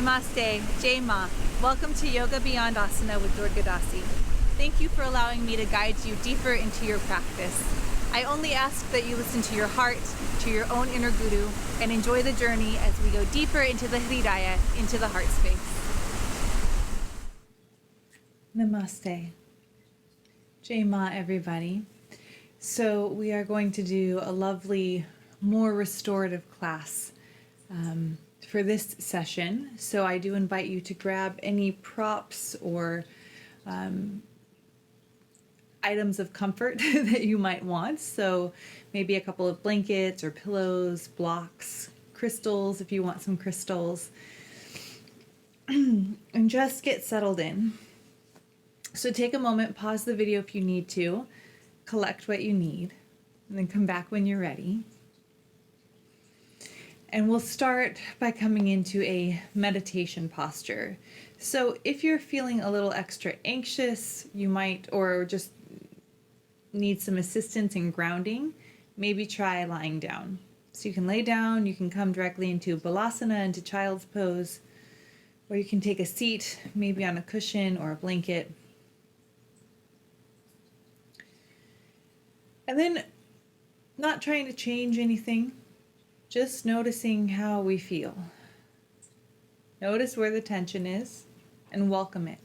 Namaste, Jai Ma. Welcome to Yoga Beyond Asana with Durga Dasi. Thank you for allowing me to guide you deeper into your practice. I only ask that you listen to your heart, to your own inner guru, and enjoy the journey as we go deeper into the Hridaya, into the heart space. Namaste. Jai Ma, everybody. So we are going to do a lovely, more restorative class for this session. So I do invite you to grab any props or items of comfort that you might want. So maybe a couple of blankets or pillows, blocks, crystals if you want some crystals, and just get settled in. So take a moment, pause the video if you need to, collect what you need, and then come back when you're ready. And we'll start by coming into a meditation posture. So if you're feeling a little extra anxious, you might, or just need some assistance in grounding, maybe try lying down. So you can lay down, you can come directly into Balasana, into child's pose, or you can take a seat, maybe on a cushion or a blanket. And then not trying to change anything, just noticing how we feel. Notice where the tension is and welcome it.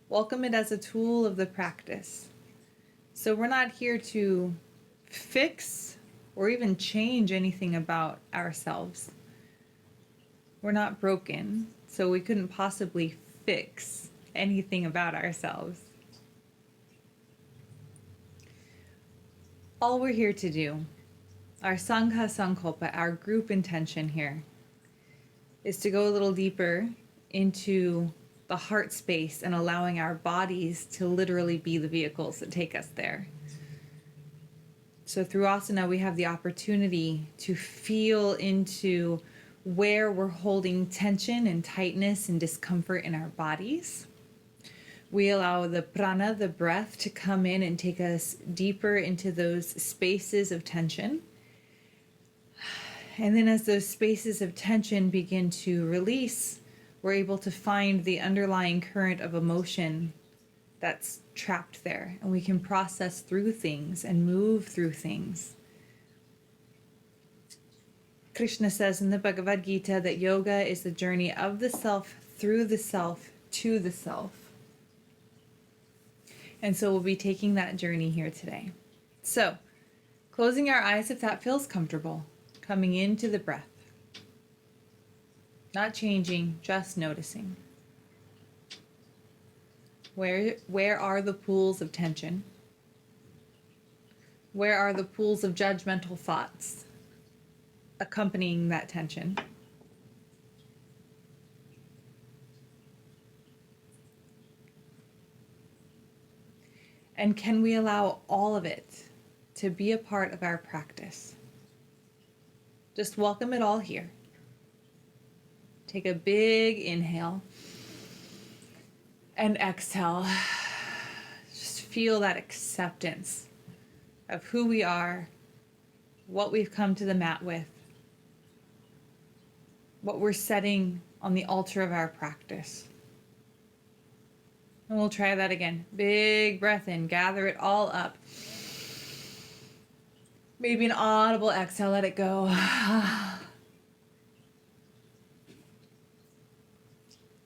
Welcome it as a tool of the practice. So we're not here to fix or even change anything about ourselves. We're not broken, so we couldn't possibly fix anything about ourselves. All we're here to do, our Sangha Sankalpa, our group intention here, is to go a little deeper into the heart space and allowing our bodies to literally be the vehicles that take us there. So through asana, we have the opportunity to feel into where we're holding tension and tightness and discomfort in our bodies. We allow the prana, the breath, to come in and take us deeper into those spaces of tension. And then as those spaces of tension begin to release, we're able to find the underlying current of emotion that's trapped there. And we can process through things and move through things. Krishna says in the Bhagavad Gita that yoga is the journey of the self, through the self, to the self. And so we'll be taking that journey here today. So, closing our eyes if that feels comfortable. Coming into the breath. Not changing, just noticing. Where are the pools of tension? Where are the pools of judgmental thoughts accompanying that tension? And can we allow all of it to be a part of our practice? Just welcome it all here. Take a big inhale and exhale. Just feel that acceptance of who we are, what we've come to the mat with, what we're setting on the altar of our practice. And we'll try that again. Big breath in, gather it all up. Maybe an audible exhale, let it go.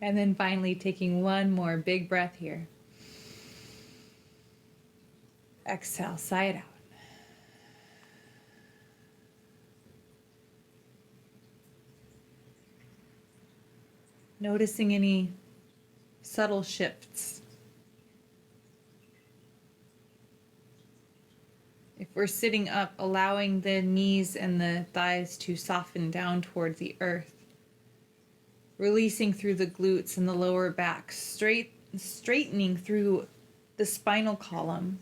And then finally taking one more big breath here. Exhale, sigh it out. Noticing any subtle shifts. If we're sitting up, allowing the knees and the thighs to soften down toward the earth. Releasing through the glutes and the lower back, straightening through the spinal column.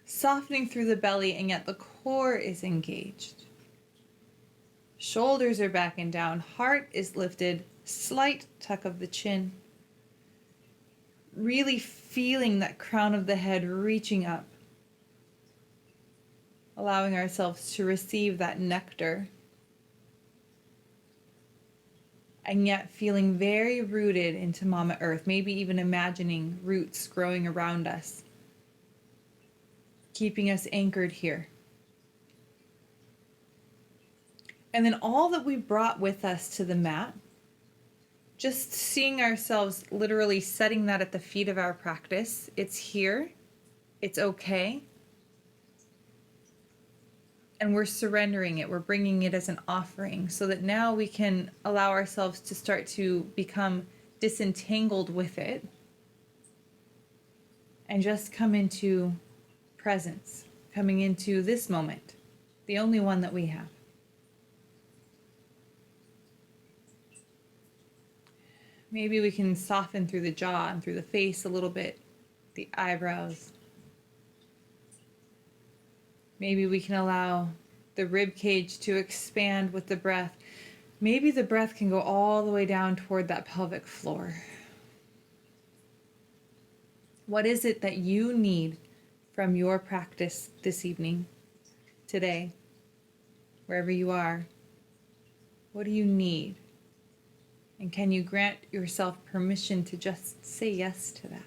Softening through the belly, and yet the core is engaged. Shoulders are back and down, heart is lifted, slight tuck of the chin. Really feeling that crown of the head reaching up. Allowing ourselves to receive that nectar and yet feeling very rooted into Mama Earth, maybe even imagining roots growing around us, keeping us anchored here. And then all that we brought with us to the mat, just seeing ourselves literally setting that at the feet of our practice. It's here, it's okay, and we're surrendering it. We're bringing it as an offering so that now we can allow ourselves to start to become disentangled with it and just come into presence, coming into this moment, the only one that we have. Maybe we can soften through the jaw and through the face a little bit, the eyebrows. Maybe we can allow the rib cage to expand with the breath. Maybe the breath can go all the way down toward that pelvic floor. What is it that you need from your practice this evening, today, wherever you are? What do you need? And can you grant yourself permission to just say yes to that?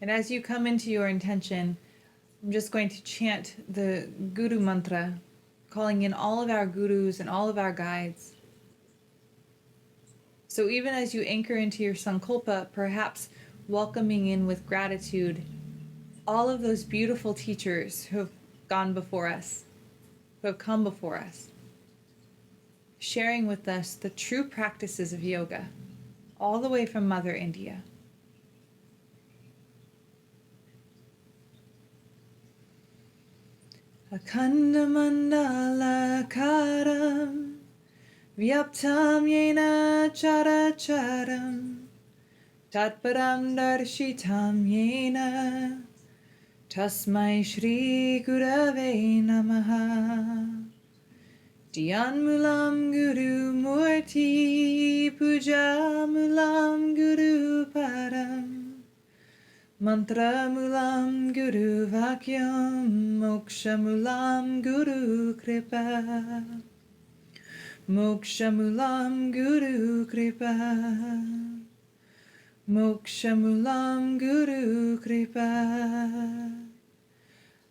And as you come into your intention, I'm just going to chant the Guru mantra, calling in all of our gurus and all of our guides. So even as you anchor into your sankalpa, perhaps welcoming in with gratitude all of those beautiful teachers who have gone before us, who have come before us, sharing with us the true practices of yoga, all the way from Mother India. Akhanda mandala karam vyaptam yena characharam tatparam darshitam yena tasmai shri gurave namaha. Dhyanmulam guru murti pujamulam guru param mantramulam guru vakyam mokshamulam guru kripa mokshamulam guru kripa mokshamulam guru kripa.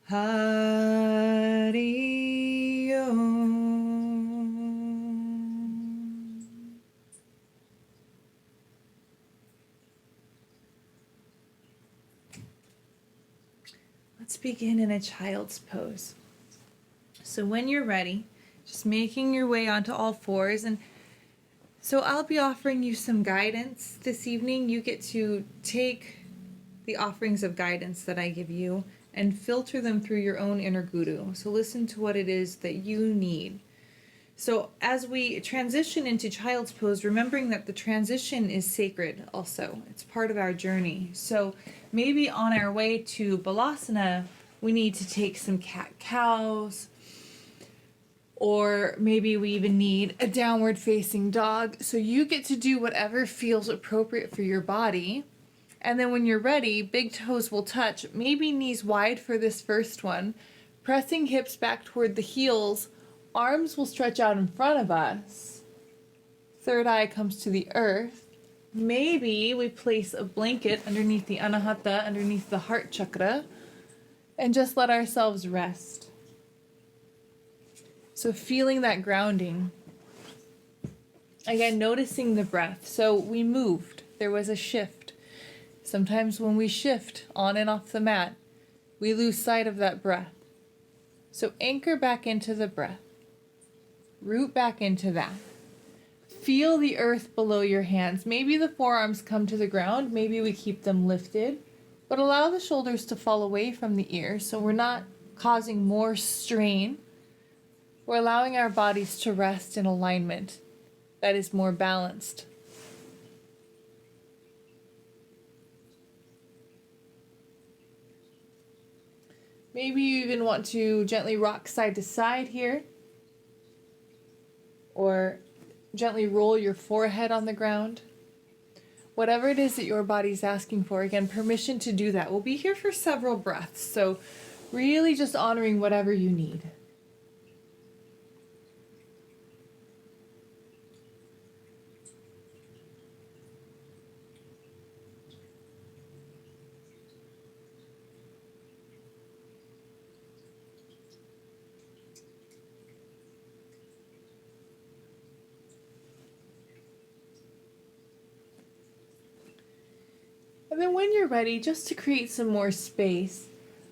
Hari Om. Let's begin in a child's pose. So when you're ready, just making your way onto all fours. And so I'll be offering you some guidance this evening. You get to take the offerings of guidance that I give you and filter them through your own inner guru. So listen to what it is that you need. So as we transition into child's pose, remembering that the transition is sacred also. It's part of our journey. So maybe on our way to balasana, we need to take some cat-cows, or maybe we even need a downward facing dog. So you get to do whatever feels appropriate for your body. And then when you're ready, big toes will touch, maybe knees wide for this first one, pressing hips back toward the heels, arms will stretch out in front of us. Third eye comes to the earth. Maybe we place a blanket underneath the anahata, underneath the heart chakra, and just let ourselves rest. So feeling that grounding. Again, noticing the breath. So we moved. There was a shift. Sometimes when we shift on and off the mat, we lose sight of that breath. So anchor back into the breath. Root back into that. Feel the earth below your hands. Maybe the forearms come to the ground. Maybe we keep them lifted. But allow the shoulders to fall away from the ears so we're not causing more strain. We're allowing our bodies to rest in alignment that is more balanced. Maybe you even want to gently rock side to side here, or gently roll your forehead on the ground. whatever it is that your body's asking for. Again, permission to do that. We'll be here for several breaths, so really just honoring whatever you need. And then when you're ready, just to create some more space,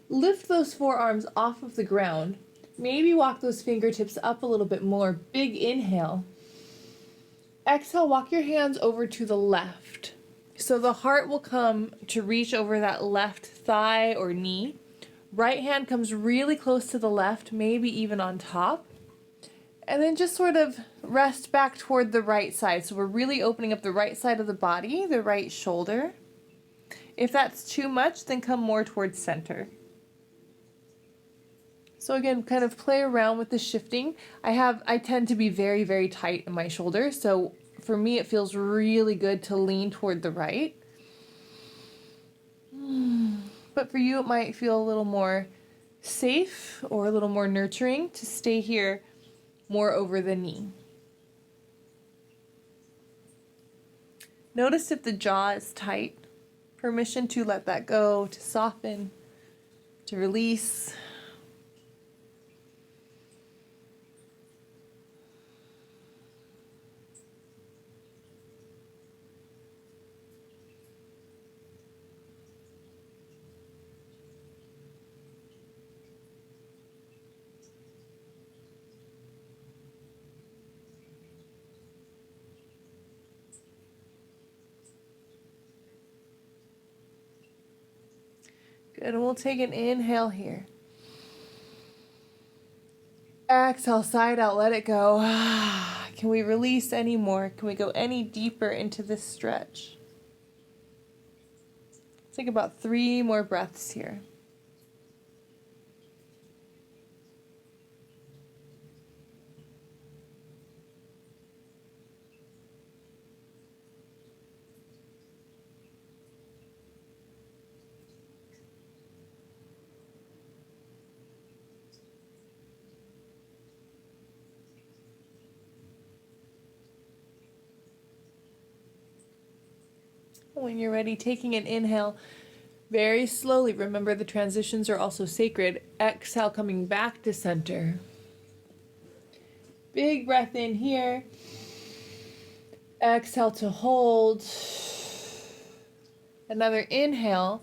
lift those forearms off of the ground. Maybe walk those fingertips up a little bit more. Big inhale. Exhale, walk your hands over to the left. So the heart will come to reach over that left thigh or knee. Right hand comes really close to the left, maybe even on top. And then just sort of rest back toward the right side. So we're really opening up the right side of the body, the right shoulder. If that's too much, then come more towards center. So again, kind of play around with the shifting. I tend to be very, very tight in my shoulder. So for me, it feels really good to lean toward the right. But for you, it might feel a little more safe or a little more nurturing to stay here more over the knee. Notice if the jaw is tight. Permission to let that go, to soften, to release. Good, and we'll take an inhale here. Exhale, side out, let it go. Can we release any more? Can we go any deeper into this stretch? Let's take about 3 more breaths here. When you're ready, taking an inhale very slowly. Remember, the transitions are also sacred. Exhale, coming back to center. Big breath in here. Exhale to hold. Another inhale.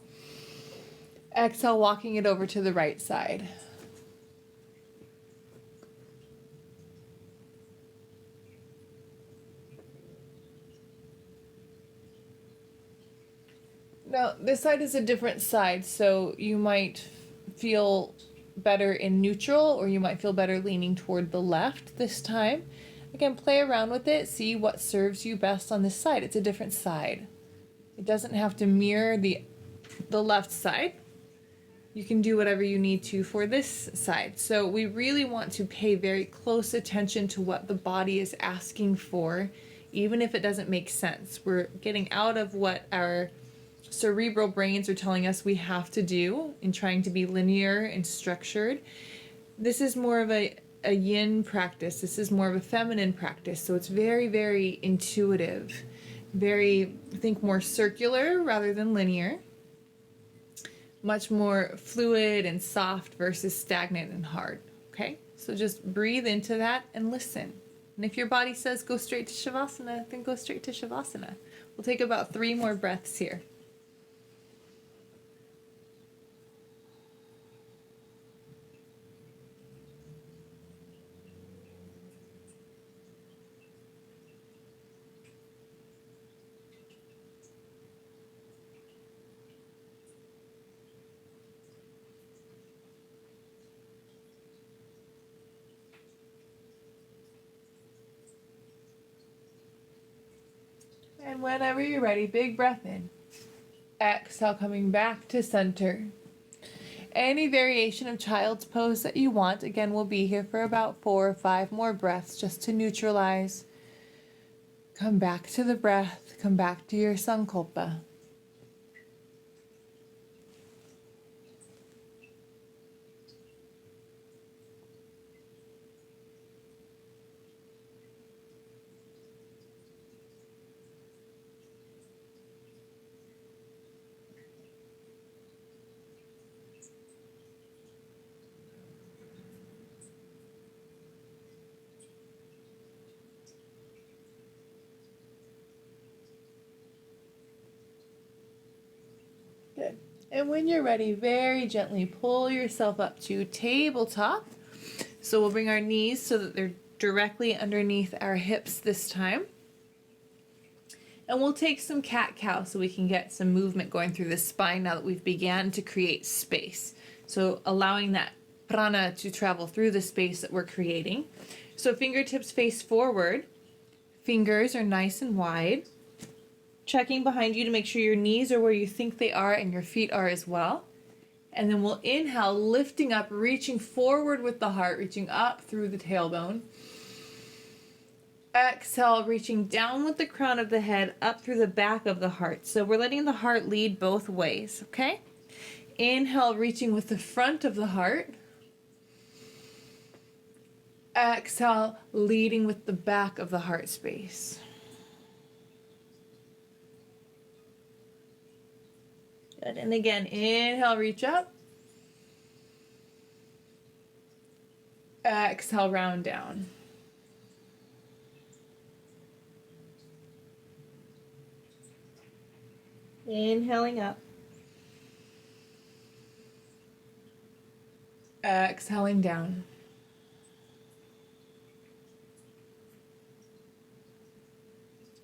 Exhale, walking it over to the right side. Now, this side is a different side, so you might feel better in neutral, or you might feel better leaning toward the left this time. Again, play around with it, see what serves you best on this side. It's a different side. It doesn't have to mirror the left side. You can do whatever you need to for this side. So we really want to pay very close attention to what the body is asking for, even if it doesn't make sense. We're getting out of what our cerebral brains are telling us we have to do in trying to be linear and structured. This is more of a yin practice. This is more of a feminine practice. So it's very, very intuitive, very, I think, more circular rather than linear. Much more fluid and soft versus stagnant and hard. Okay? So just breathe into that and listen. And if your body says go straight to Shavasana, then go straight to Shavasana. We'll take about 3 more breaths here. And whenever you're ready, big breath in. Exhale, coming back to center. Any variation of child's pose that you want. Again, we'll be here for about 4 or 5 more breaths just to neutralize. Come back to the breath. Come back to your sankalpa. Good. And when you're ready, very gently pull yourself up to tabletop. So we'll bring our knees so that they're directly underneath our hips this time. And we'll take some cat-cow so we can get some movement going through the spine now that we've began to create space. So allowing that prana to travel through the space that we're creating. So fingertips face forward. Fingers are nice and wide. Checking behind you to make sure your knees are where you think they are and your feet are as well. And then we'll inhale, lifting up, reaching forward with the heart, reaching up through the tailbone. Exhale, reaching down with the crown of the head, up through the back of the heart. So we're letting the heart lead both ways, okay? Inhale, reaching with the front of the heart. Exhale, leading with the back of the heart space. Good. And again, inhale, reach up. Exhale, round down. Inhaling up. Exhaling down.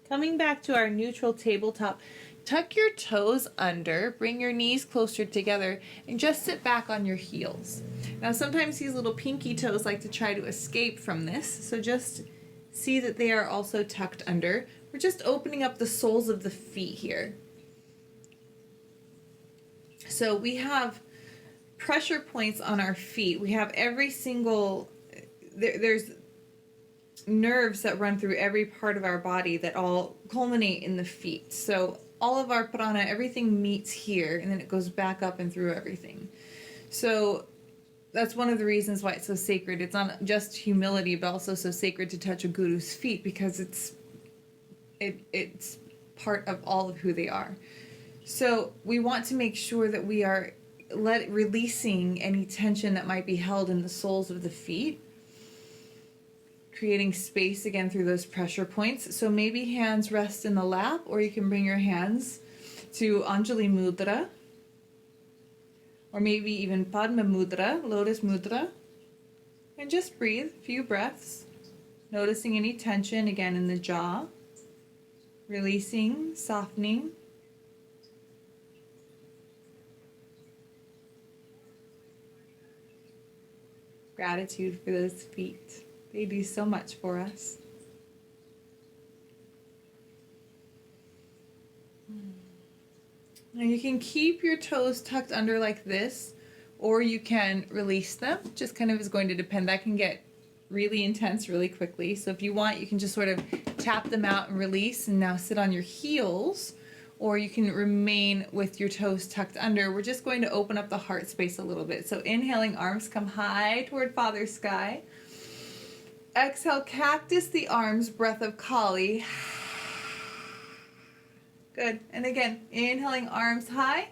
Coming back to our neutral tabletop, tuck your toes under, bring your knees closer together, and just sit back on your heels. Now sometimes these little pinky toes like to try to escape from this, so just see that they are also tucked under. We're just opening up the soles of the feet here. So we have pressure points on our feet. We have every single, there's nerves that run through every part of our body that all culminate in the feet. So all of our prana, everything meets here, and then it goes back up and through everything. So that's one of the reasons why it's so sacred. It's not just humility, but also so sacred to touch a guru's feet, because it's part of all of who they are. So we want to make sure that we are releasing any tension that might be held in the soles of the feet, creating space again through those pressure points. So maybe hands rest in the lap, or you can bring your hands to Anjali Mudra, or maybe even Padma Mudra, Lotus Mudra, and just breathe a few breaths, noticing any tension again in the jaw, releasing, softening. Gratitude for those feet. They do so much for us. Now you can keep your toes tucked under like this, or you can release them. Just kind of is going to depend. That can get really intense really quickly. So if you want, you can just sort of tap them out and release, and now sit on your heels, or you can remain with your toes tucked under. We're just going to open up the heart space a little bit. So inhaling, arms come high toward Father Sky. Exhale, cactus the arms, breath of Kali. Good. And again, inhaling, arms high.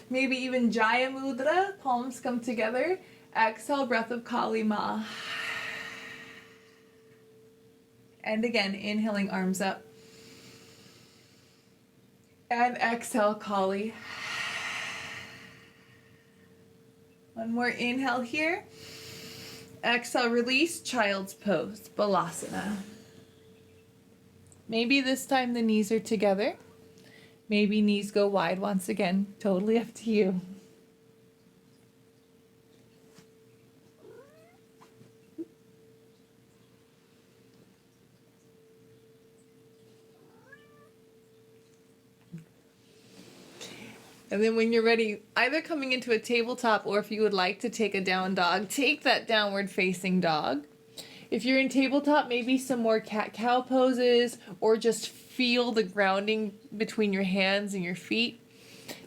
Maybe even Jaya Mudra, palms come together. Exhale, breath of Kali Ma. And again, inhaling, arms up. And exhale, Kali. One more inhale here. Exhale, release, child's pose, Balasana. Maybe this time the knees are together. Maybe knees go wide once again. Totally up to you. And then when you're ready, either coming into a tabletop, or if you would like to take a down dog, take that downward facing dog. If you're in tabletop, maybe some more cat-cow poses, or just feel the grounding between your hands and your feet.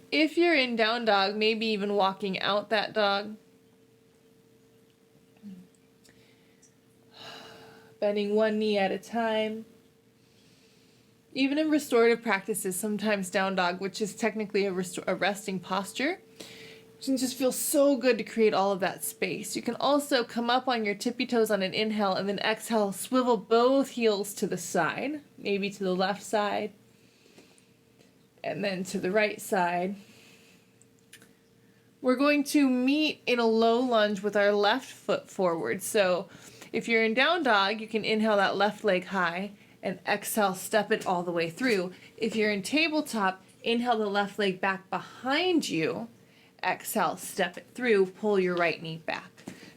If you're in down dog, maybe even walking out that dog. Bending one knee at a time. Even in restorative practices, sometimes down dog, which is technically a resting posture, it can just feel so good to create all of that space. You can also come up on your tippy toes on an inhale and then exhale, swivel both heels to the side, maybe to the left side, and then to the right side. We're going to meet in a low lunge with our left foot forward. So if you're in down dog, you can inhale that left leg high and exhale, step it all the way through. If you're in tabletop, inhale the left leg back behind you, exhale, step it through, pull your right knee back.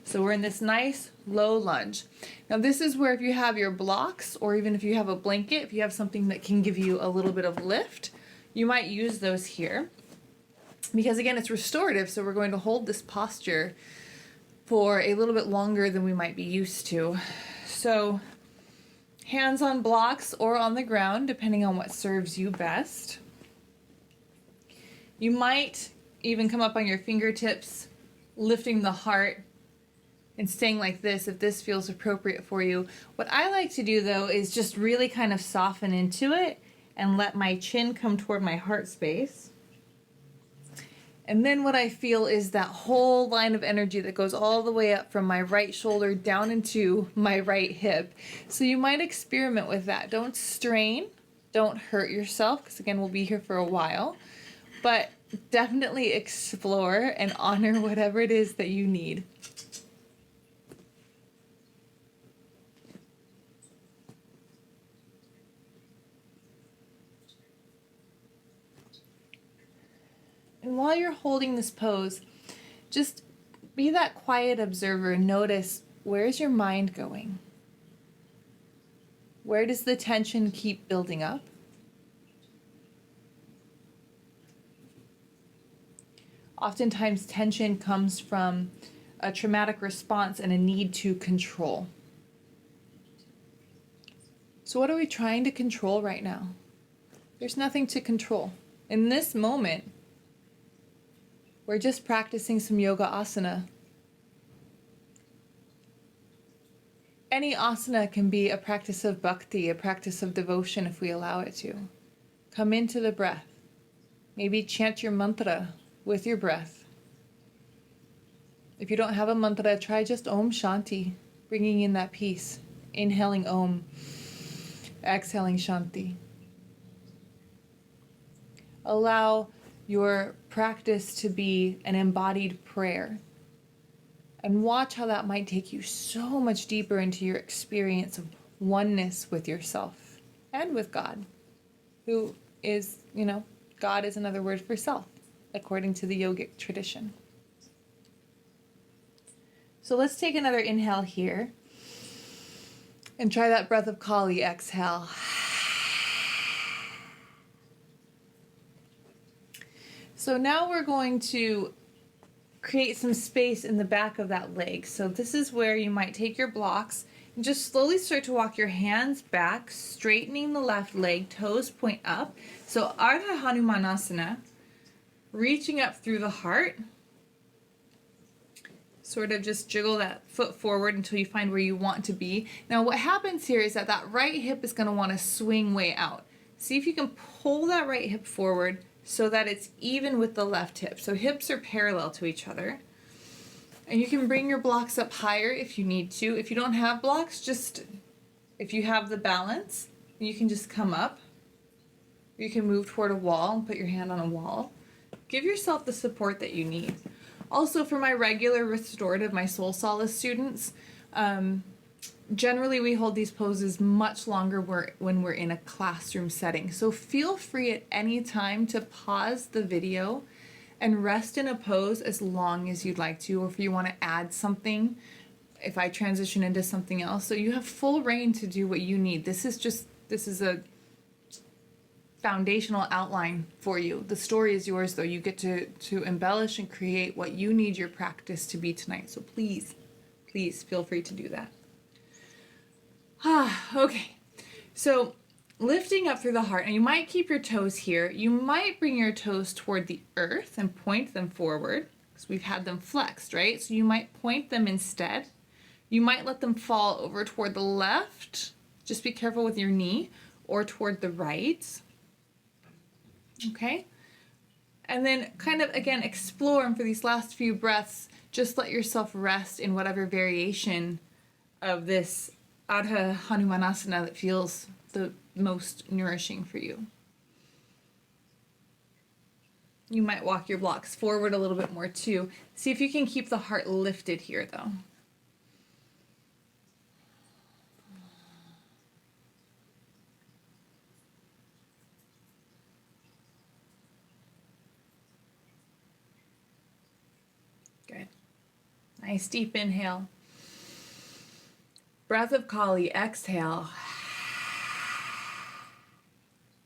So we're in this nice low lunge. Now this is where if you have your blocks, or even if you have a blanket, if you have something that can give you a little bit of lift, you might use those here. Because again, it's restorative, so we're going to hold this posture for a little bit longer than we might be used to. So hands on blocks or on the ground, depending on what serves you best. You might even come up on your fingertips, lifting the heart and staying like this if this feels appropriate for you. What I like to do though is just really kind of soften into it and let my chin come toward my heart space. And then what I feel is that whole line of energy that goes all the way up from my right shoulder down into my right hip. So you might experiment with that. Don't strain, don't hurt yourself, because again, we'll be here for a while, but definitely explore and honor whatever it is that you need. And while you're holding this pose, just be that quiet observer and notice, where's your mind going? Where does the tension keep building up? Oftentimes tension comes from a traumatic response and a need to control. So what are we trying to control right now? There's nothing to control. In this moment, we're just practicing some yoga asana. Any asana can be a practice of bhakti, a practice of devotion if we allow it to. Come into the breath. Maybe chant your mantra with your breath. If you don't have a mantra, try just Om Shanti, bringing in that peace. Inhaling Om, exhaling Shanti. Allow your practice to be an embodied prayer. And watch how that might take you so much deeper into your experience of oneness with yourself and with God, who is, God is another word for self, according to the yogic tradition. So let's take another inhale here and try that breath of Kali. Exhale. So now we're going to create some space in the back of that leg. So this is where you might take your blocks and just slowly start to walk your hands back, straightening the left leg, toes point up. So Ardha Hanumanasana, reaching up through the heart. Sort of just jiggle that foot forward until you find where you want to be. Now what happens here is that that right hip is going to want to swing way out. See if you can pull that right hip forward so that it's even with the left hip. So hips are parallel to each other. And you can bring your blocks up higher if you need to. If you don't have blocks, if you have the balance, you can just come up. You can move toward a wall and put your hand on a wall. Give yourself the support that you need. Also, for my regular restorative, my soul solace students, generally we hold these poses much longer when we're in a classroom setting. So feel free at any time to pause the video and rest in a pose as long as you'd like to, or if you want to add something, if I transition into something else. So you have full reign to do what you need. This is a foundational outline for you. The story is yours though. You get to embellish and create what you need your practice to be tonight. So please feel free to do that. Okay. So lifting up through the heart, and you might keep your toes here. You might bring your toes toward the earth and point them forward because we've had them flexed, right? So you might point them instead. You might let them fall over toward the left. Just be careful with your knee, or toward the right. Okay? And then kind of, again, explore, and for these last few breaths, just let yourself rest in whatever variation of this Ardha Hanumanasana that feels the most nourishing for you. You might walk your blocks forward a little bit more too. See if you can keep the heart lifted here though. Good. Nice deep inhale. Breath of Kali, exhale.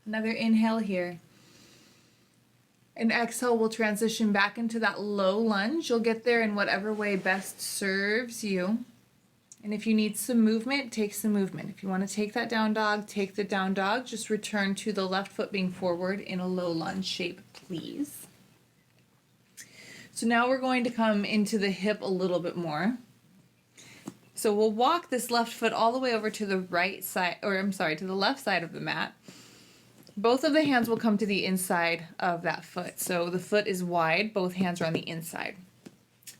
Another inhale here. And exhale, we'll transition back into that low lunge. You'll get there in whatever way best serves you. And if you need some movement, take some movement. If you want to take that down dog, take the down dog. Just return to the left foot being forward in a low lunge shape, please. So now we're going to come into the hip a little bit more. So we'll walk this left foot all the way over to the right side, or I'm sorry, to the left side of the mat. Both of the hands will come to the inside of that foot. So the foot is wide, both hands are on the inside.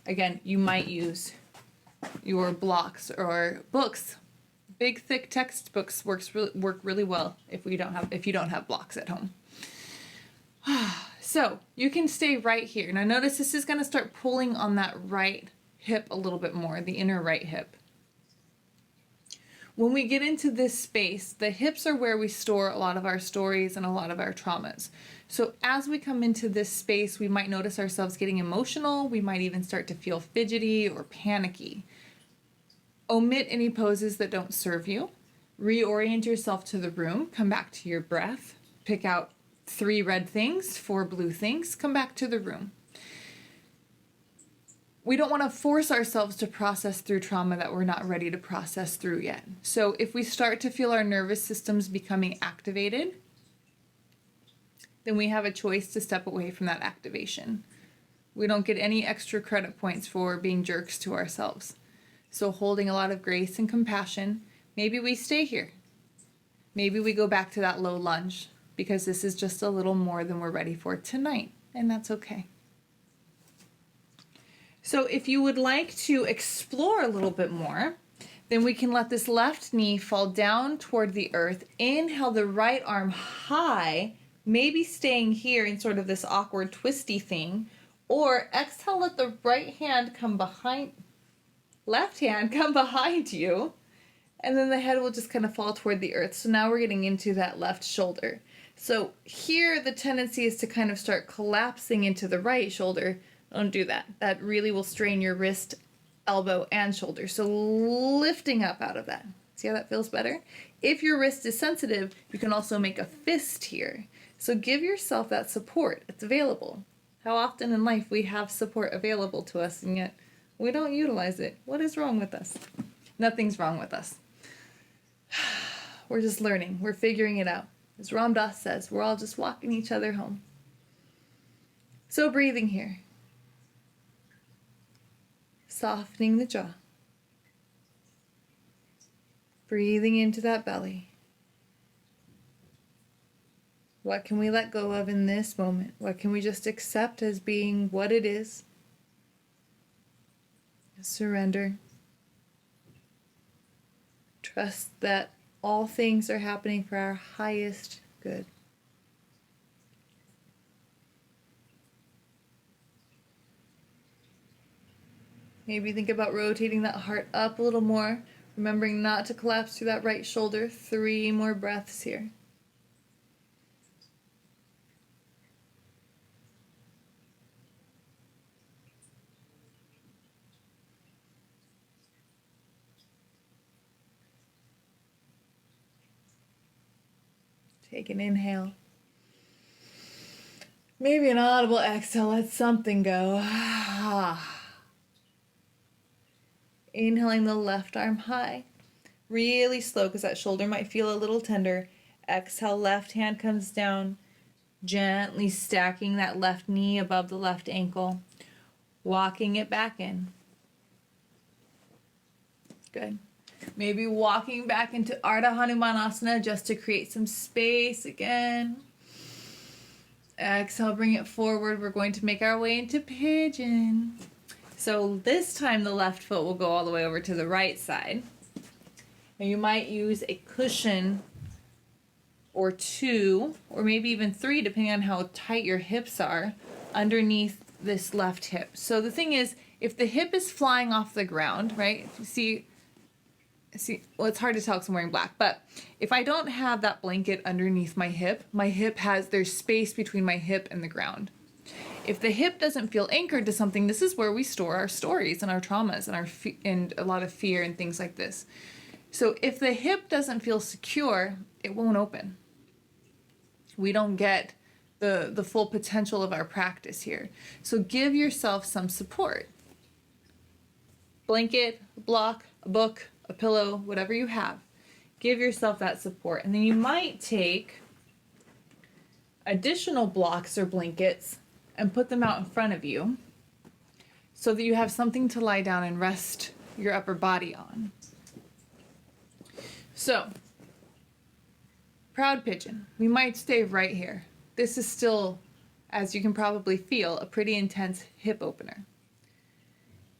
Again, you might use your blocks or books. Big thick textbooks work really well if you don't have blocks at home. So you can stay right here. Now notice this is going to start pulling on that right hip a little bit more, the inner right hip. When we get into this space, the hips are where we store a lot of our stories and a lot of our traumas. So as we come into this space, we might notice ourselves getting emotional. We might even start to feel fidgety or panicky. Omit any poses that don't serve you. Reorient yourself to the room. Come back to your breath. Pick out 3 red things, 4 blue things. Come back to the room. We don't want to force ourselves to process through trauma that we're not ready to process through yet. So if we start to feel our nervous systems becoming activated, then we have a choice to step away from that activation. We don't get any extra credit points for being jerks to ourselves. So holding a lot of grace and compassion, maybe we stay here. Maybe we go back to that low lunge because this is just a little more than we're ready for tonight, and that's okay. So if you would like to explore a little bit more, then we can let this left knee fall down toward the earth. Inhale the right arm high, maybe staying here in sort of this awkward twisty thing, or exhale, let the right hand come behind, left hand come behind you, and then the head will just kind of fall toward the earth. So now we're getting into that left shoulder. So here the tendency is to kind of start collapsing into the right shoulder. Don't do that. That really will strain your wrist, elbow, and shoulder. So lifting up out of that. See how that feels better? If your wrist is sensitive, you can also make a fist here. So give yourself that support. It's available. How often in life we have support available to us and yet we don't utilize it. What is wrong with us? Nothing's wrong with us. We're just learning. We're figuring it out. As Ram Dass says, we're all just walking each other home. So breathing here. Softening the jaw. Breathing into that belly. What can we let go of in this moment? What can we just accept as being what it is? Surrender. Trust that all things are happening for our highest good. Maybe think about rotating that heart up a little more, remembering not to collapse through that right shoulder. 3 more breaths here. Take an inhale. Maybe an audible exhale. Let something go. Inhaling the left arm high. Really slow because that shoulder might feel a little tender. Exhale, left hand comes down, gently stacking that left knee above the left ankle, walking it back in. Good. Maybe walking back into Ardha Hanumanasana just to create some space again. Exhale, bring it forward. We're going to make our way into pigeon. So this time the left foot will go all the way over to the right side. And you might use a cushion or two, or maybe even three, depending on how tight your hips are, underneath this left hip. So the thing is, if the hip is flying off the ground, right? See, well, it's hard to tell because I'm wearing black, but if I don't have that blanket underneath my hip there's space between my hip and the ground. If the hip doesn't feel anchored to something, this is where we store our stories and our traumas and and a lot of fear and things like this. So if the hip doesn't feel secure, it won't open. We don't get the full potential of our practice here. So give yourself some support. Blanket, a block, a book, a pillow, whatever you have. Give yourself that support. And then you might take additional blocks or blankets and put them out in front of you so that you have something to lie down and rest your upper body on. So, proud pigeon. We might stay right here. This is still, as you can probably feel, a pretty intense hip opener.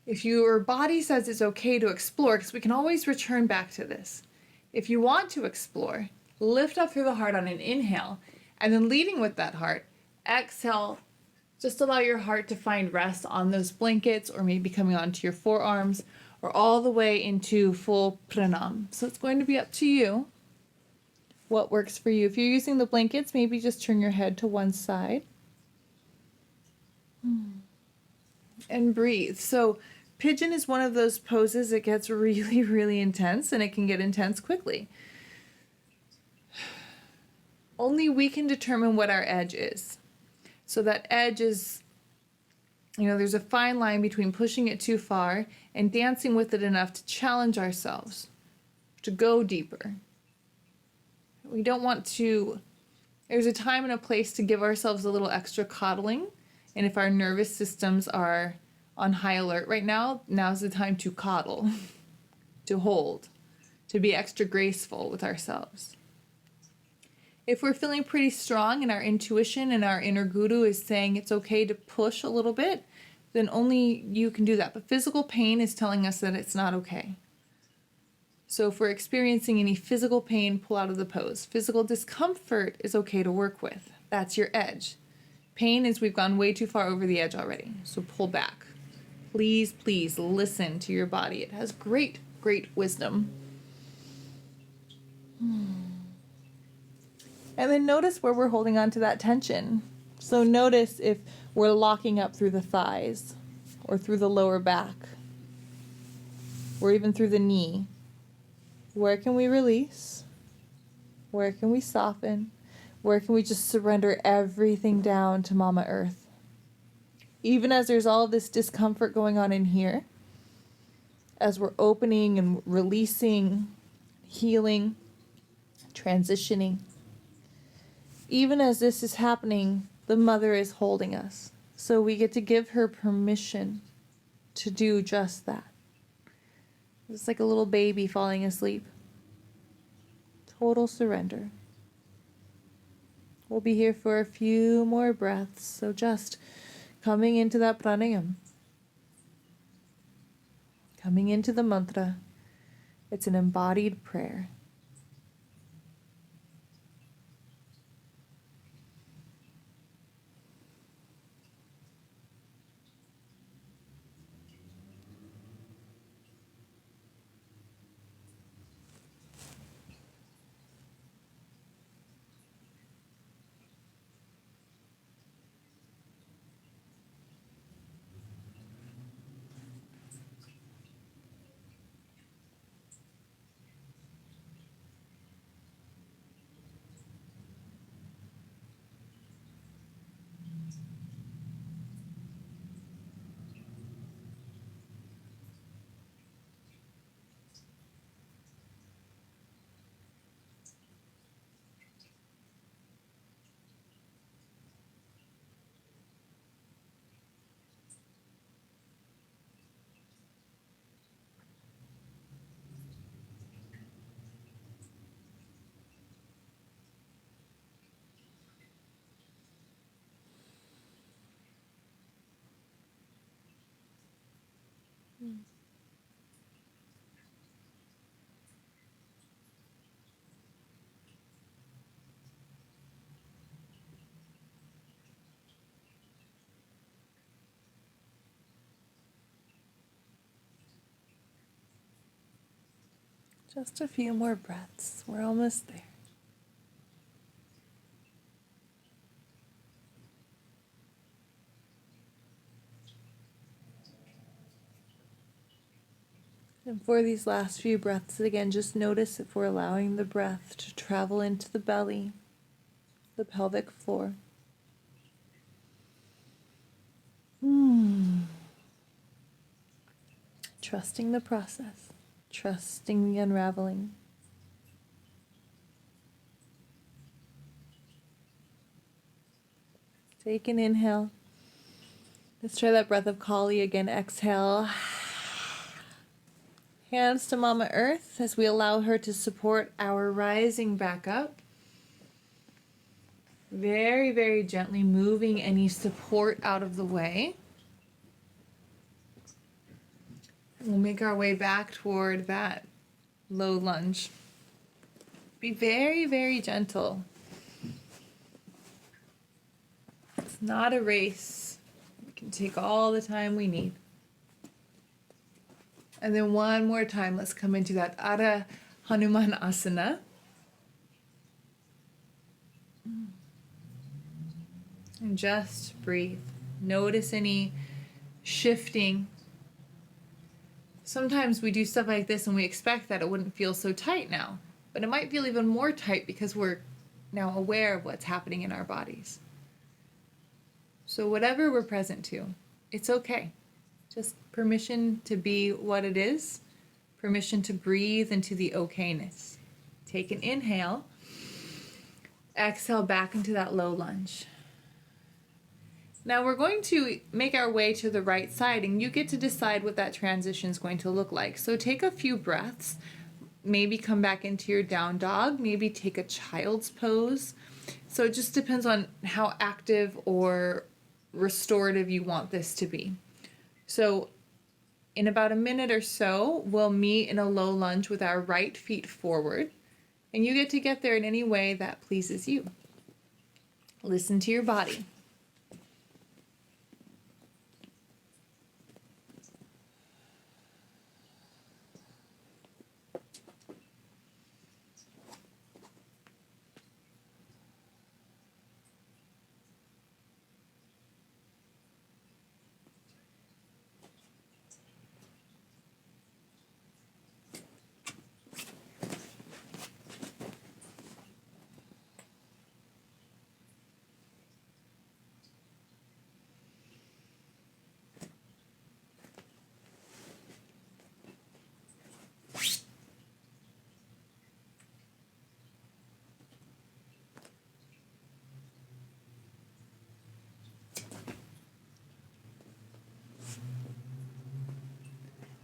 If your body says it's okay to explore, because we can always return back to this. If you want to explore, lift up through the heart on an inhale, and then leading with that heart, exhale. Just allow your heart to find rest on those blankets, or maybe coming onto your forearms, or all the way into full pranam. So it's going to be up to you what works for you. If you're using the blankets, maybe just turn your head to one side. And breathe. So pigeon is one of those poses that gets really, really intense, and it can get intense quickly. Only we can determine what our edge is. So that edge is, there's a fine line between pushing it too far and dancing with it enough to challenge ourselves, to go deeper. We don't want to, there's a time and a place to give ourselves a little extra coddling. And if our nervous systems are on high alert right now, now's the time to coddle, to hold, to be extra graceful with ourselves. If we're feeling pretty strong and our intuition and our inner guru is saying it's okay to push a little bit, then only you can do that. But physical pain is telling us that it's not okay. So if we're experiencing any physical pain, pull out of the pose. Physical discomfort is okay to work with. That's your edge. Pain is we've gone way too far over the edge already. So pull back. Please, please listen to your body. It has great, great wisdom. And then notice where we're holding on to that tension. So notice if we're locking up through the thighs or through the lower back or even through the knee. Where can we release? Where can we soften? Where can we just surrender everything down to Mama Earth? Even as there's all of this discomfort going on in here, as we're opening and releasing, healing, transitioning, even as this is happening, the mother is holding us. So we get to give her permission to do just that. It's like a little baby falling asleep. Total surrender. We'll be here for a few more breaths, so just coming into that pranayam. Coming into the mantra. It's an embodied prayer. Just a few more breaths. We're almost there. And for these last few breaths, again, just notice if we're allowing the breath to travel into the belly, the pelvic floor. Trusting the process, trusting the unraveling. Take an inhale. Let's try that breath of Kali again. Exhale. Hands to Mama Earth as we allow her to support our rising back up. Very, very gently moving any support out of the way. We'll make our way back toward that low lunge. Be very, very gentle. It's not a race. We can take all the time we need. And then one more time, let's come into that Ardha Hanuman Asana. And just breathe. Notice any shifting. Sometimes we do stuff like this and we expect that it wouldn't feel so tight now, but it might feel even more tight because we're now aware of what's happening in our bodies. So whatever we're present to, it's okay. Just permission to be what it is, permission to breathe into the okayness. Take an inhale, exhale back into that low lunge. Now we're going to make our way to the right side, and you get to decide what that transition is going to look like. So take a few breaths, maybe come back into your down dog, maybe take a child's pose. So it just depends on how active or restorative you want this to be. So in about a minute or so, we'll meet in a low lunge with our right feet forward, and you get to get there in any way that pleases you. Listen to your body.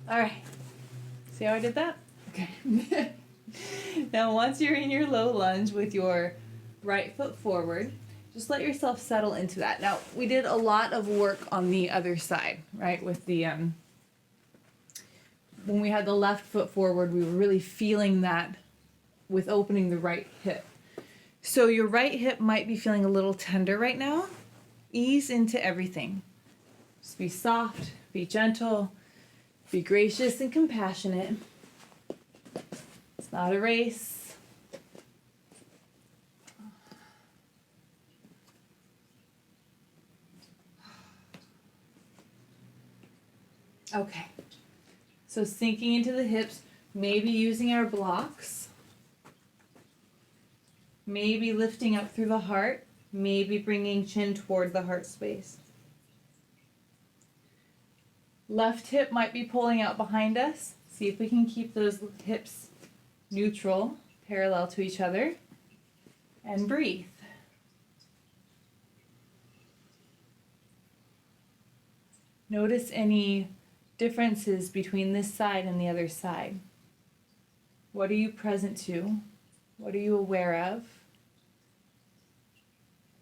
All right, see how I did that? Okay. Now once you're in your low lunge with your right foot forward, just let yourself settle into that. Now we did a lot of work on the other side, right? With the, when we had the left foot forward, we were really feeling that with opening the right hip. So your right hip might be feeling a little tender right now. Ease into everything. Just be soft, be gentle. Be gracious and compassionate. It's not a race. Okay. So sinking into the hips, maybe using our blocks. Maybe lifting up through the heart. Maybe bringing chin toward the heart space. Left hip might be pulling out behind us. See if we can keep those hips neutral, parallel to each other. And breathe. Notice any differences between this side and the other side. What are you present to? What are you aware of?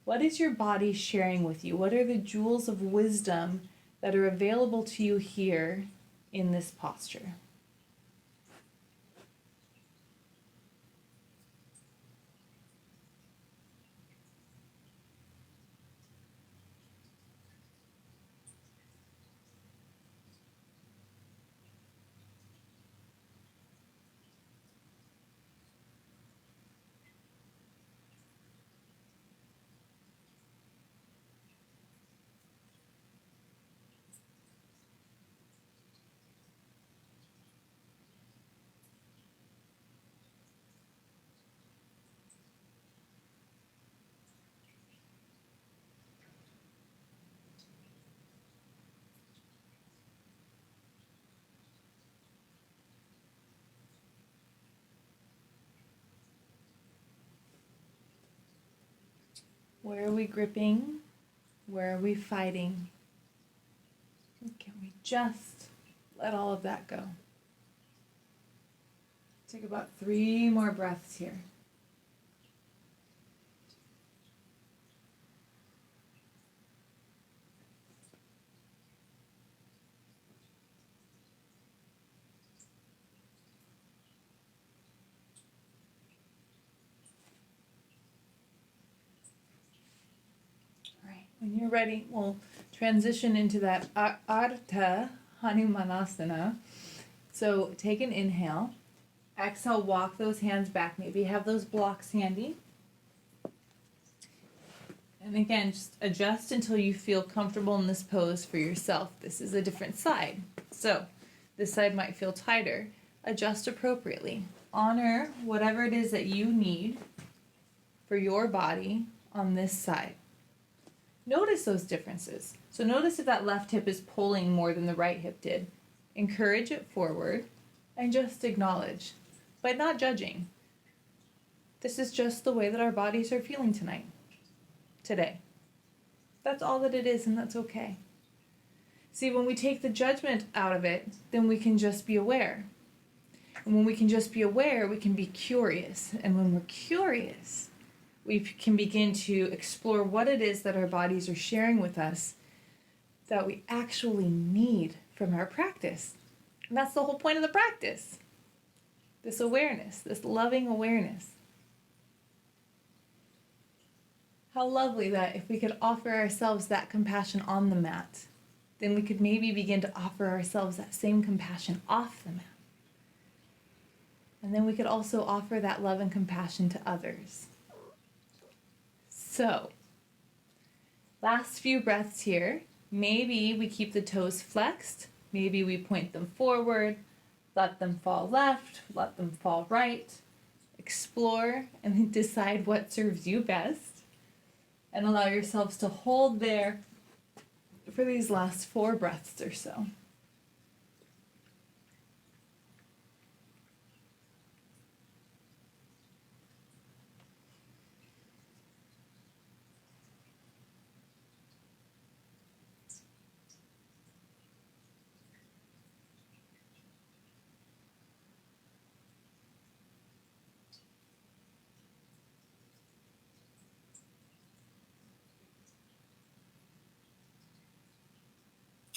What is your body sharing with you? What are the jewels of wisdom that are available to you here in this posture? Where are we gripping? Where are we fighting? Can we just let all of that go? Take about 3 more breaths here. When you're ready, we'll transition into that Ardha Hanumanasana. So take an inhale. Exhale, walk those hands back. Maybe have those blocks handy. And again, just adjust until you feel comfortable in this pose for yourself. This is a different side. So this side might feel tighter. Adjust appropriately. Honor whatever it is that you need for your body on this side. Notice those differences. So notice if that left hip is pulling more than the right hip did. Encourage it forward and just acknowledge, but not judging. This is just the way that our bodies are feeling today. That's all that it is, and that's okay. See, when we take the judgment out of it, then we can just be aware. And when we can just be aware, we can be curious. And when we're curious, we can begin to explore what it is that our bodies are sharing with us that we actually need from our practice. And that's the whole point of the practice. This awareness, this loving awareness. How lovely that if we could offer ourselves that compassion on the mat, then we could maybe begin to offer ourselves that same compassion off the mat. And then we could also offer that love and compassion to others. So, last few breaths here. Maybe we keep the toes flexed. Maybe we point them forward, let them fall left, let them fall right. Explore and decide what serves you best. And allow yourselves to hold there for these last 4 breaths or so.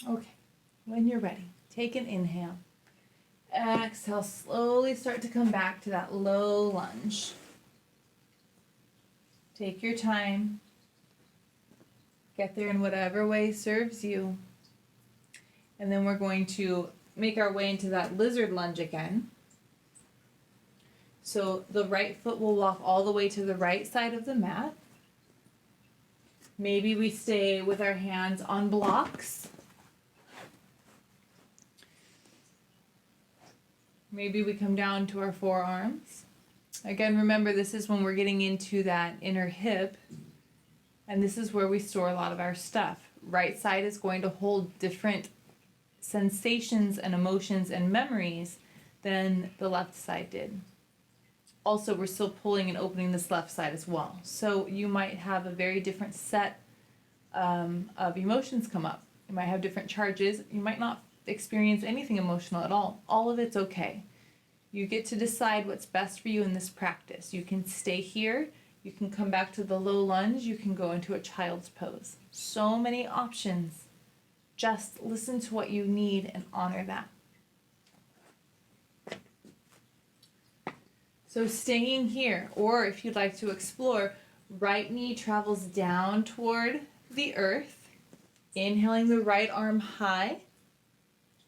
Okay, when you're ready, take an inhale. Exhale, slowly start to come back to that low lunge. Take your time. Get there in whatever way serves you. And then we're going to make our way into that lizard lunge again. So the right foot will walk all the way to the right side of the mat. Maybe we stay with our hands on blocks. Maybe we come down to our forearms. Again, remember, this is when we're getting into that inner hip, and this is where we store a lot of our stuff. Right side is going to hold different sensations and emotions and memories than the left side did. Also, we're still pulling and opening this left side as well. So you might have a very different set of emotions come up. You might have different charges. You might not experience anything emotional at all. All of it's okay. You get to decide what's best for you in this practice. You can stay here. You can come back to the low lunge. You can go into a child's pose. So many options. Just listen to what you need and honor that. So staying here, or if you'd like to explore, right knee travels down toward the earth. Inhaling the right arm high.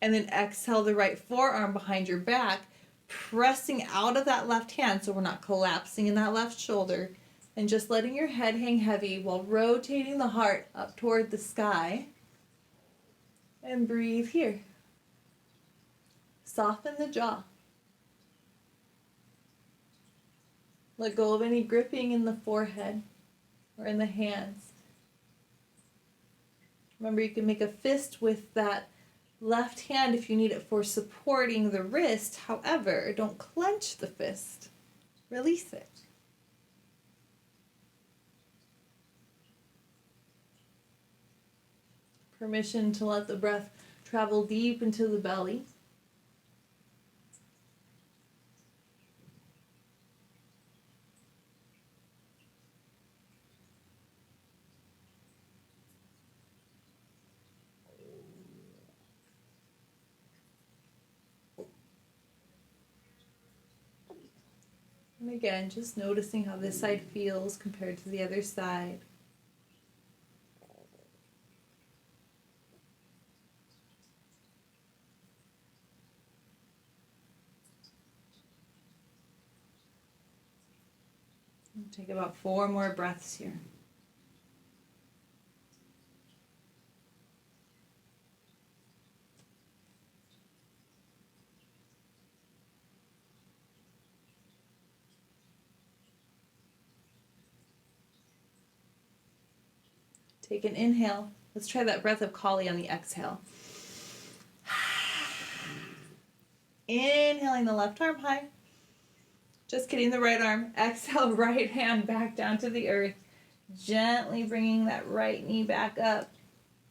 And then exhale the right forearm behind your back, pressing out of that left hand so we're not collapsing in that left shoulder, and just letting your head hang heavy while rotating the heart up toward the sky. And breathe here. Soften the jaw. Let go of any gripping in the forehead or in the hands. Remember, you can make a fist with that left hand if you need it for supporting the wrist. However, don't clench the fist. Release it. Permission to let the breath travel deep into the belly. And again, just noticing how this side feels compared to the other side. Take about 4 more breaths here. Take an inhale. Let's try that breath of Kali on the exhale. Inhaling the left arm high. Just kidding, the right arm. Exhale, right hand back down to the earth. Gently bringing that right knee back up.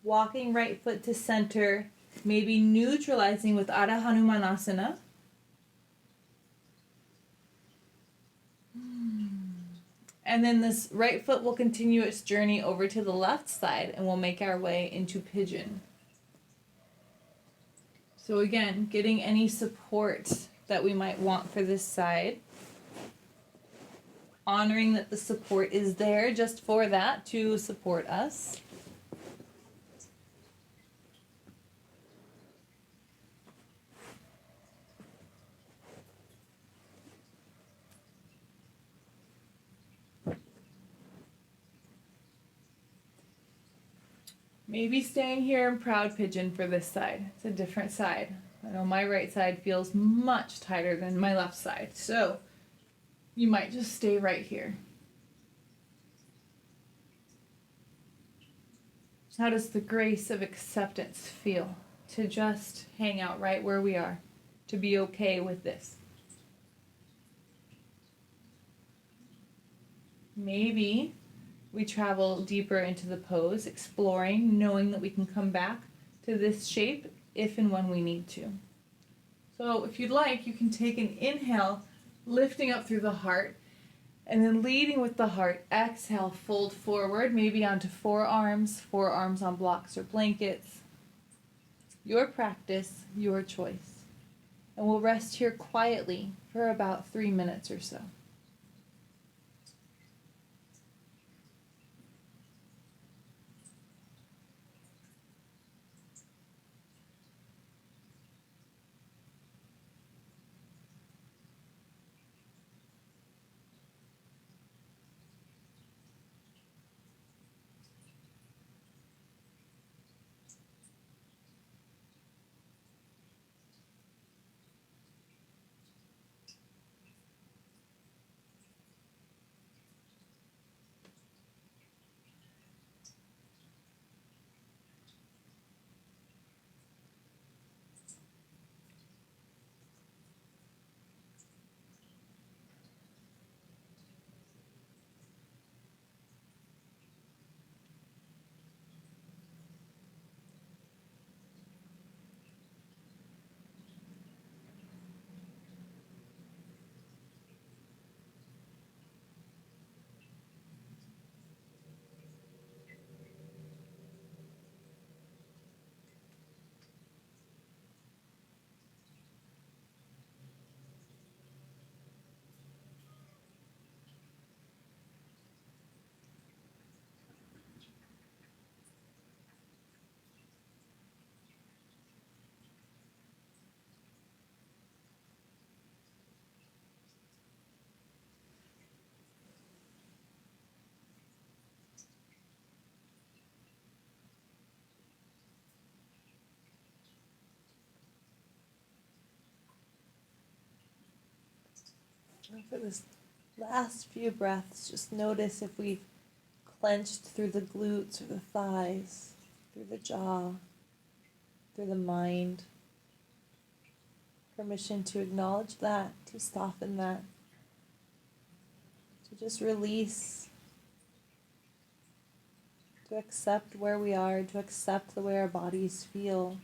Walking right foot to center. Maybe neutralizing with Adha Hanumanasana. And then this right foot will continue its journey over to the left side and we'll make our way into pigeon. So again, getting any support that we might want for this side. Honoring that the support is there just for that to support us. Maybe staying here in proud pigeon for this side. It's a different side. I know my right side feels much tighter than my left side. So you might just stay right here. How does the grace of acceptance feel to just hang out right where we are, to be okay with this? Maybe we travel deeper into the pose, exploring, knowing that we can come back to this shape if and when we need to. So if you'd like, you can take an inhale, lifting up through the heart, and then leading with the heart. Exhale, fold forward, maybe onto forearms on blocks or blankets. Your practice, your choice. And we'll rest here quietly for about 3 minutes or so. And for this last few breaths, just notice if we've clenched through the glutes or the thighs, through the jaw, through the mind. Permission to acknowledge that, to soften that, to just release, to accept where we are, to accept the way our bodies feel,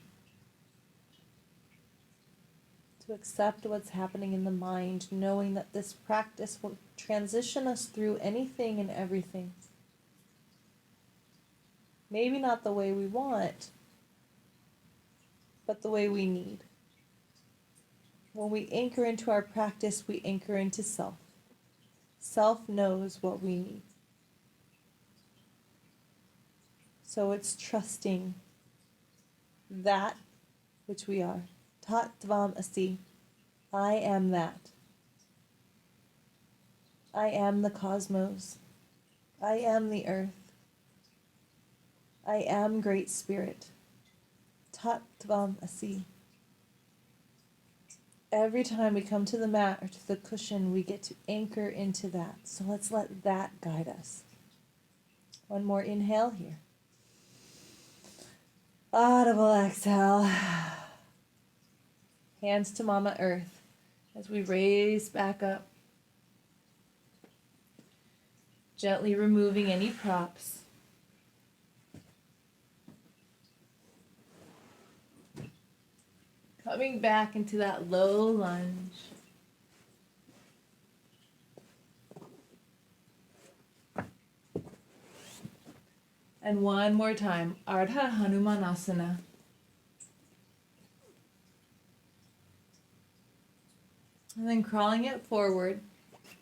to accept what's happening in the mind, knowing that this practice will transition us through anything and everything. Maybe not the way we want, but the way we need. When we anchor into our practice, we anchor into self. Self knows what we need. So it's trusting that which we are. Tat Tvam Asi. I am that. I am the cosmos. I am the earth. I am Great Spirit. Tat Tvam Asi. Every time we come to the mat or to the cushion, we get to anchor into that. So let's let that guide us. One more inhale here. Audible exhale. Hands to Mama Earth as we raise back up. Gently removing any props. Coming back into that low lunge. And one more time, Ardha Hanumanasana. And then crawling it forward,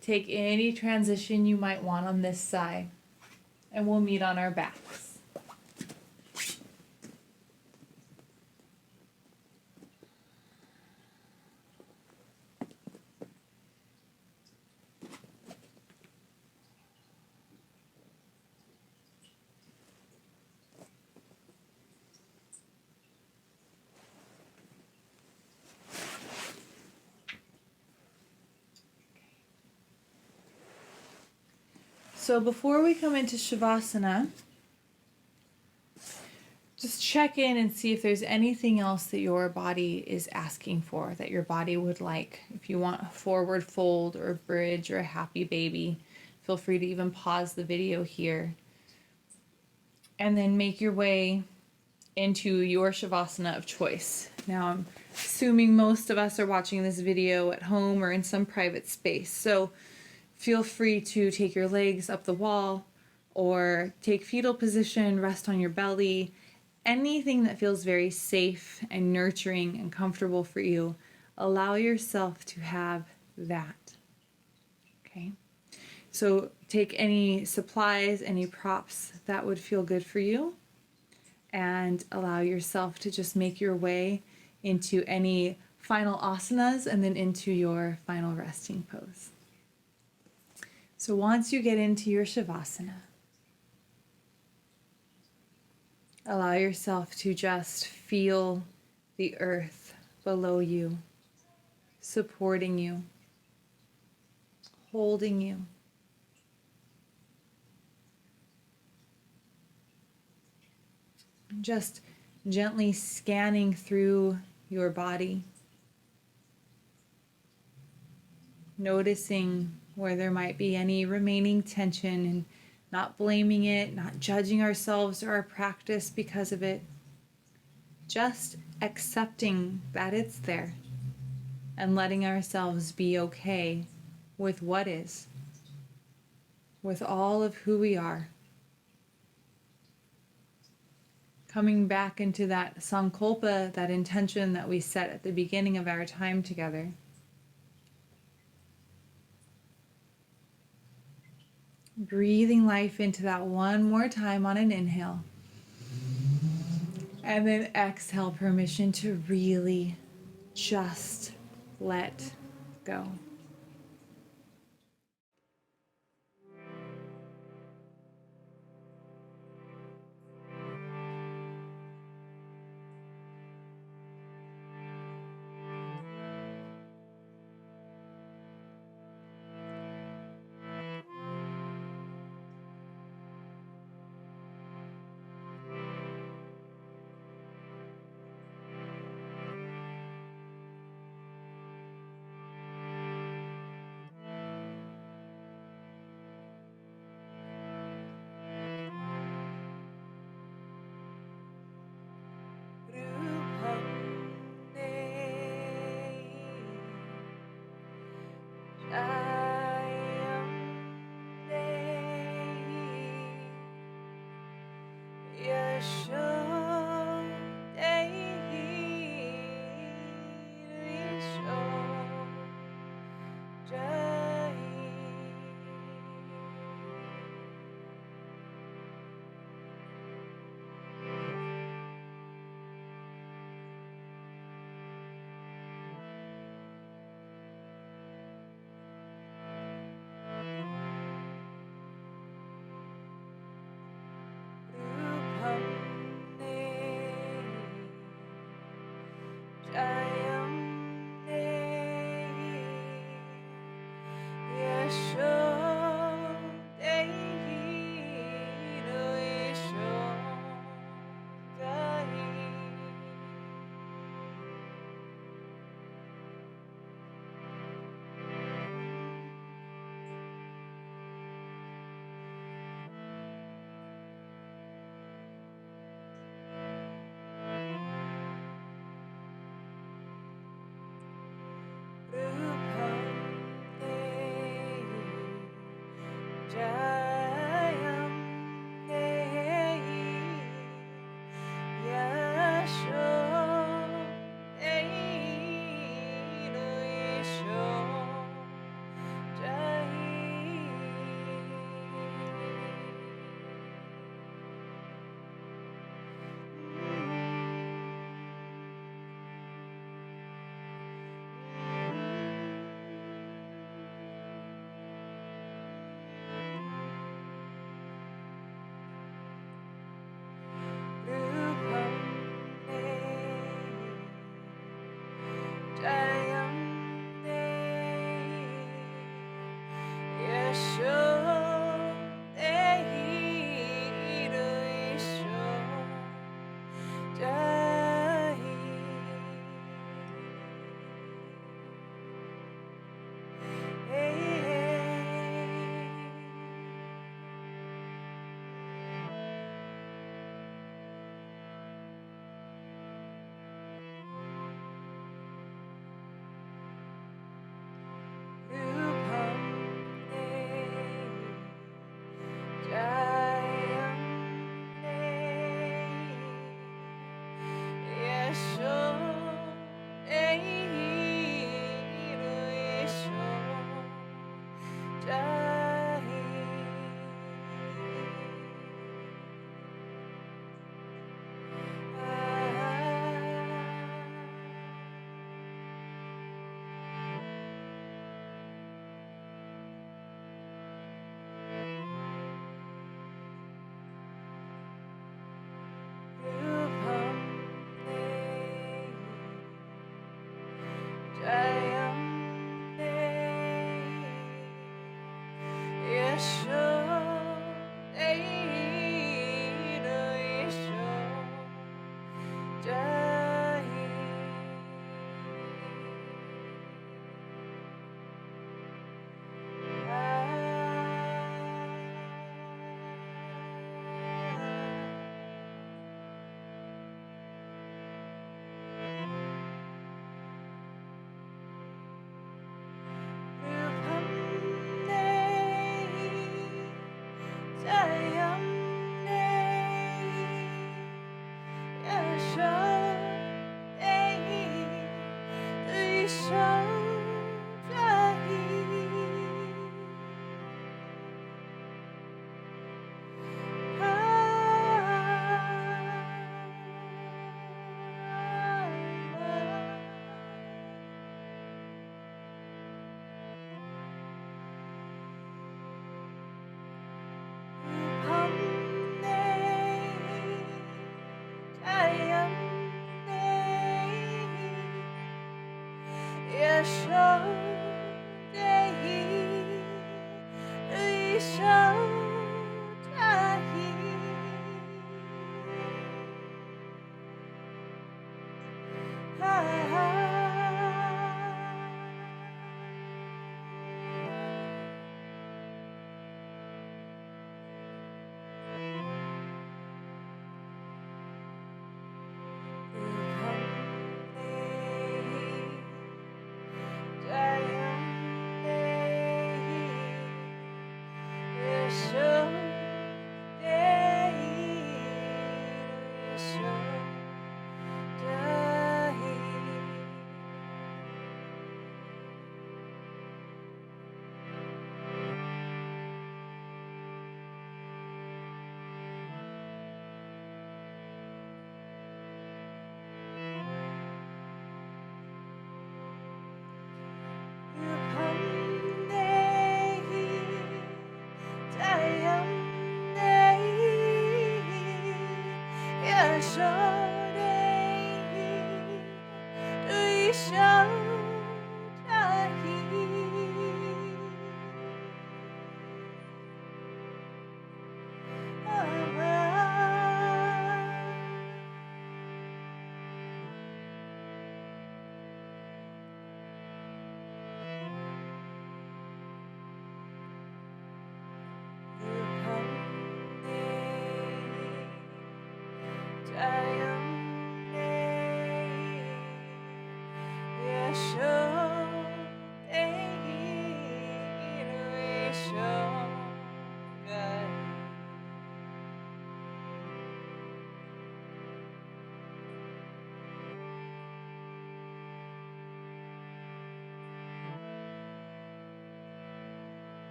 take any transition you might want on this side. And we'll meet on our backs. So before we come into Shavasana, just check in and see if there's anything else that your body is asking for, that your body would like. If you want a forward fold or a bridge or a happy baby, feel free to even pause the video here. And then make your way into your Shavasana of choice. Now I'm assuming most of us are watching this video at home or in some private space. So feel free to take your legs up the wall or take fetal position, rest on your belly, anything that feels very safe and nurturing and comfortable for you. Allow yourself to have that. Okay? So take any supplies, any props that would feel good for you, and allow yourself to just make your way into any final asanas and then into your final resting pose. So once you get into your Shavasana, allow yourself to just feel the earth below you, supporting you, holding you. Just gently scanning through your body, noticing where there might be any remaining tension and not blaming it, not judging ourselves or our practice because of it. Just accepting that it's there and letting ourselves be okay with what is, with all of who we are. Coming back into that sankalpa, that intention that we set at the beginning of our time together. Breathing life into that one more time on an inhale. And then exhale, permission to really just let go.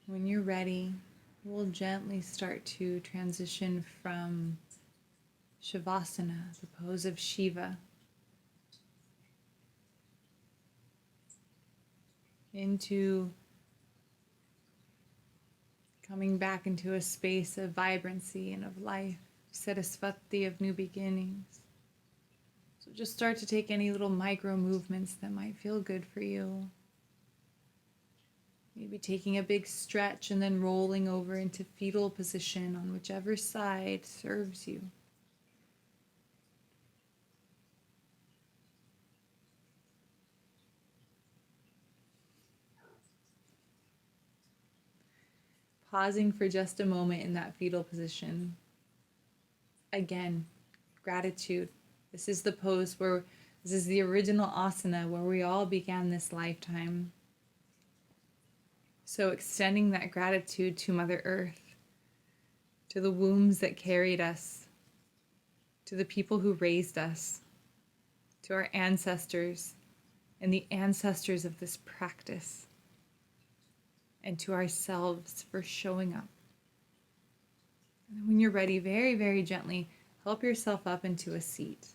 When you're ready, we'll gently start to transition from Shavasana, the pose of Shiva, into coming back into a space of vibrancy and of life, Sarasvati, of new beginnings. So just start to take any little micro movements that might feel good for you. Maybe taking a big stretch and then rolling over into fetal position on whichever side serves you. Pausing for just a moment in that fetal position. Again, gratitude. This is the pose where, this is the original asana where we all began this lifetime. So extending that gratitude to Mother Earth, to the wombs that carried us, to the people who raised us, to our ancestors and the ancestors of this practice, and to ourselves for showing up. And then when you're ready, very, very gently, help yourself up into a seat.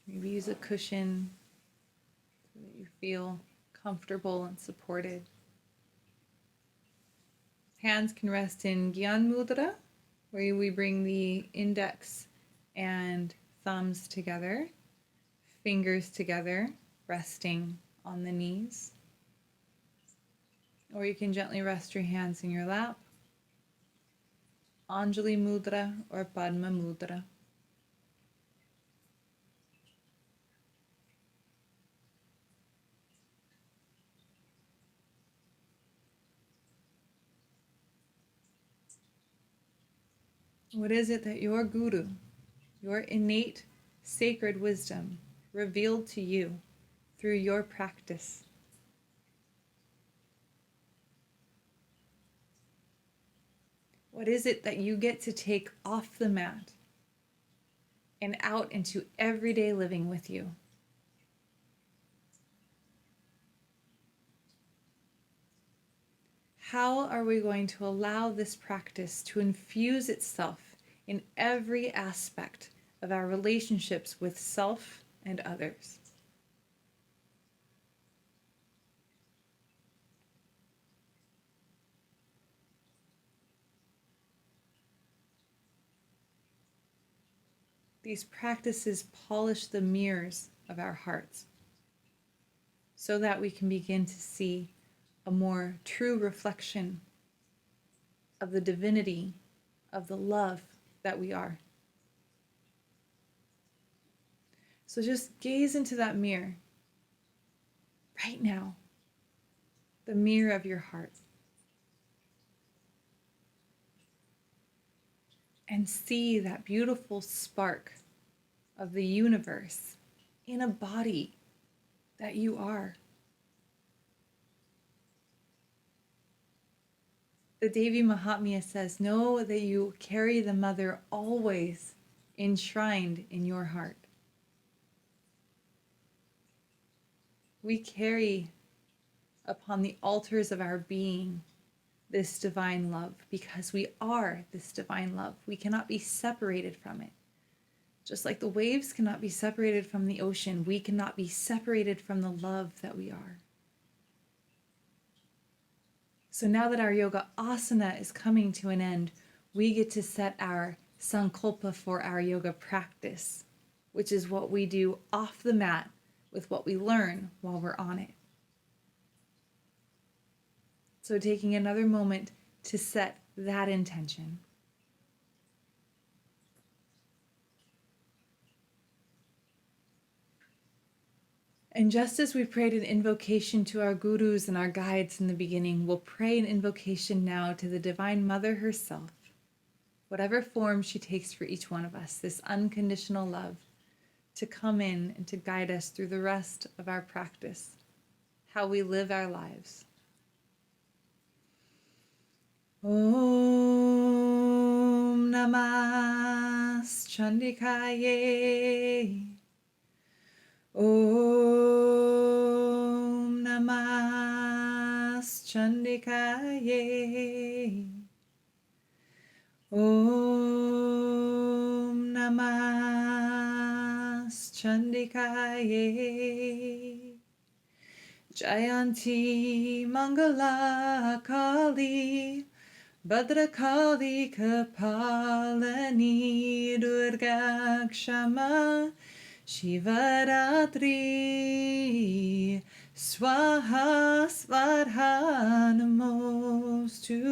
Maybe use a cushion so that you feel comfortable and supported. Hands can rest in Gyan Mudra, where we bring the index and thumbs together, fingers together, resting on the knees. Or you can gently rest your hands in your lap, Anjali Mudra or Padma Mudra. What is it that your guru, your innate sacred wisdom, revealed to you through your practice? What is it that you get to take off the mat and out into everyday living with you? How are we going to allow this practice to infuse itself in every aspect of our relationships with self and others? These practices polish the mirrors of our hearts so that we can begin to see a more true reflection of the divinity, of the love that we are. So just gaze into that mirror right now, the mirror of your heart, and see that beautiful spark of the universe in a body that you are. The Devi Mahatmya says, know that you carry the mother always enshrined in your heart. We carry upon the altars of our being this divine love because we are this divine love. We cannot be separated from it. Just like the waves cannot be separated from the ocean, we cannot be separated from the love that we are. So now that our yoga asana is coming to an end, we get to set our sankalpa for our yoga practice, which is what we do off the mat with what we learn while we're on it. So taking another moment to set that intention. And just as we prayed an invocation to our gurus and our guides in the beginning, we'll pray an invocation now to the Divine Mother herself, whatever form she takes for each one of us, this unconditional love, to come in and to guide us through the rest of our practice, how we live our lives. Om Namas Chandikaye. Om Namas Chandikaye. Om Namas Chandikaye. Jayanti Mangala Kali Bhadrakali Kapalani Durga Kshama Shivaratri Swaha Svadha Namostute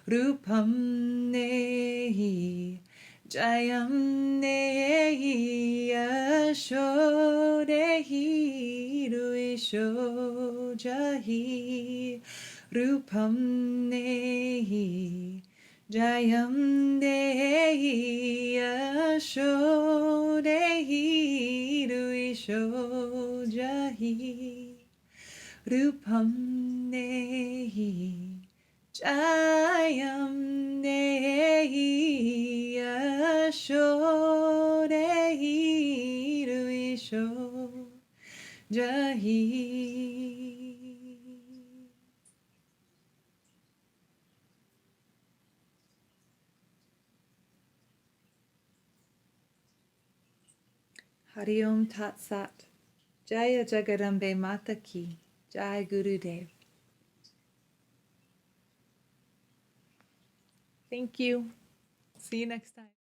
Rupam Nehi Jayam Nehi Yasho Dehi Ruisho Jahi Rupam Nehi Jayam Dehi Yasho Dehi Ruisho Jahi Rupam Nehi Jayam Nehi Asho Nehi Ruisho Jahi. Hari Om Tat Sat. Jaya Jagarambe Mata Ki. Jai Gurudev. Thank you. See you next time.